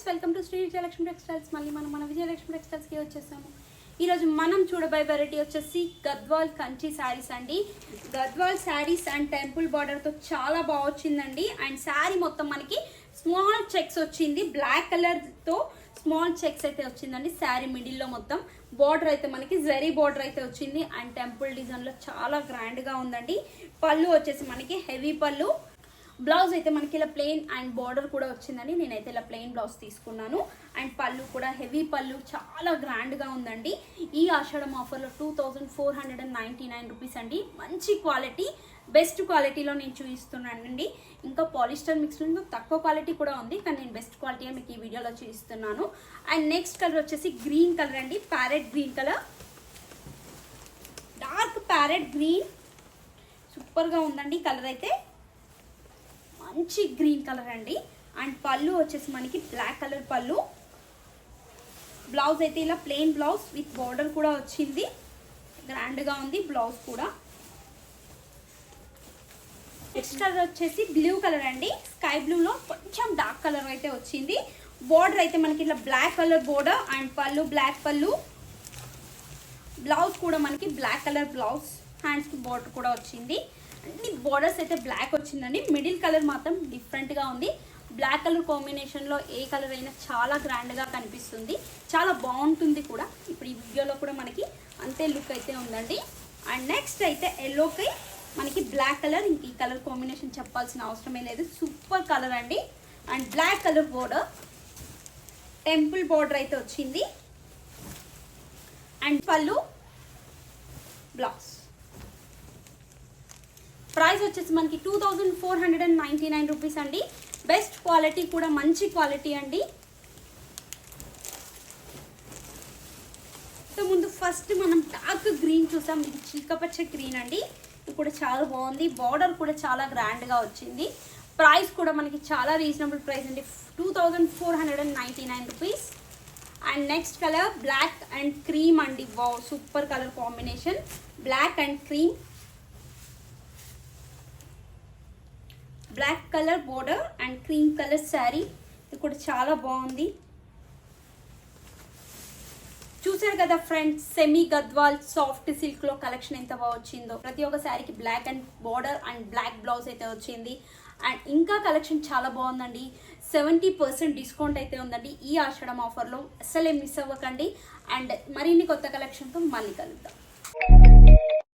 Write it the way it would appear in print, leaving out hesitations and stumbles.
Friends, welcome to Shri Vijayalakshmi textiles. మళ్ళీ మన విజయలక్ష్మి టెక్స్టైల్స్కి వచ్చేసాము. ఈరోజు మనం చూడబోయే వెరైటీ వచ్చేసి గద్వాల్ కంచి శారీస్ అండి. గద్వాల్ శారీస్ అండ్ టెంపుల్ బార్డర్తో చాలా బాగా వచ్చిందండి. అండ్ శారీ మొత్తం మనకి స్మాల్ చెక్స్ వచ్చింది, బ్లాక్ కలర్తో స్మాల్ చెక్స్ అయితే వచ్చిందండి. శారీ మిడిల్లో మొత్తం బార్డర్ అయితే మనకి జరీ బార్డర్ అయితే వచ్చింది. అండ్ టెంపుల్ డిజైన్లో చాలా గ్రాండ్గా ఉందండి. పళ్ళు వచ్చేసి మనకి హెవీ పళ్ళు. బ్లౌజ్ అయితే మనకి ఇలా ప్లెయిన్ అండ్ బార్డర్ కూడా వచ్చిందండి. నేనైతే ఇలా ప్లెయిన్ బ్లౌజ్ తీసుకున్నాను. అండ్ పళ్ళు కూడా హెవీ పళ్ళు, చాలా గ్రాండ్గా ఉందండి. ఈ ఆషాఢం ఆఫర్లో 2499 రూపీస్ అండి. మంచి క్వాలిటీ, బెస్ట్ క్వాలిటీలో నేను చూపిస్తున్నానండి. ఇంకా పాలిస్టర్ మిక్స్లో తక్కువ క్వాలిటీ కూడా ఉంది, కానీ నేను బెస్ట్ క్వాలిటీ మీకు ఈ వీడియోలో చూపిస్తున్నాను. అండ్ నెక్స్ట్ కలర్ వచ్చేసి గ్రీన్ కలర్ అండి, parrot green colour, dark parrot green. సూపర్గా ఉందండి కలర్ అయితే, మంచి గ్రీన్ కలర్ అండి. అండ్ పళ్ళు వచ్చేసి మనకి బ్లాక్ కలర్ పళ్ళు. బ్లౌజ్ అయితే ఇలా ప్లెయిన్ బ్లౌజ్ విత్ బార్డర్ కూడా వచ్చింది, గ్రాండ్గా ఉంది బ్లౌజ్ కూడా. నెక్స్ట్ కలర్ వచ్చేసి బ్లూ కలర్ అండి, స్కై బ్లూలో కొంచెం డార్క్ కలర్ అయితే వచ్చింది. బార్డర్ అయితే మనకి ఇట్లా బ్లాక్ కలర్ బార్డర్ అండ్ పళ్ళు బ్లాక్ పళ్ళు. బ్లౌజ్ కూడా మనకి బ్లాక్ కలర్ బ్లౌజ్, హ్యాండ్స్కి బార్డర్ కూడా వచ్చింది. అన్ని బార్డర్స్ అయితే బ్లాక్ వచ్చిందండి. మిడిల్ కలర్ మాత్రం డిఫరెంట్గా ఉంది. బ్లాక్ కలర్ కాంబినేషన్లో ఏ కలర్ అయినా చాలా గ్రాండ్గా కనిపిస్తుంది, చాలా బాగుంటుంది కూడా. ఇప్పుడు ఈ వీడియోలో కూడా మనకి అంతే లుక్ అయితే ఉందండి. అండ్ నెక్స్ట్ అయితే ఎల్లోకి మనకి బ్లాక్ కలర్, ఇంక ఈ కలర్ కాంబినేషన్ చెప్పాల్సిన అవసరమే లేదు, సూపర్ కలర్ అండి. And black colour border, temple border అయితే వచ్చింది. అండ్ పళ్ళు, బ్లౌజ్. ప్రైస్ వచ్చేసి మనకి 2499 రూపీస్ అండి. బెస్ట్ క్వాలిటీ కూడా, మంచి క్వాలిటీ అండి. ముందు ఫస్ట్ మనం డార్క్ గ్రీన్ చూసాం, ఇది చీకపచ్చ గ్రీన్ అండి. ఇది కూడా చాలా బాగుంది, బార్డర్ కూడా చాలా గ్రాండ్గా వచ్చింది. ప్రైస్ కూడా మనకి చాలా రీజనబుల్ ప్రైస్ అండి, 2499 rupees. And next colour black and cream అండి. Wow, super colour combination, black and cream. Black colour border and cream colour sari. ఇది కూడా చాలా బాగుంది. చూసారు కదా ఫ్రెండ్స్, సెమీ గద్వాల్ సాఫ్ట్ సిల్క్లో కలెక్షన్ ఎంత బాగా వచ్చిందో. ప్రతి ఒక్క శారీకి black and border and black blouse అయితే వచ్చింది. అండ్ ఇంకా కలెక్షన్ చాలా బాగుందండి. 70% డిస్కౌంట్ అయితే ఉందండి ఈ ఆషాఢం ఆఫర్లో. అసలే మిస్ అవ్వకండి. అండ్ మరిన్ని కొత్త కలెక్షన్తో మళ్ళీ కలుద్దాం.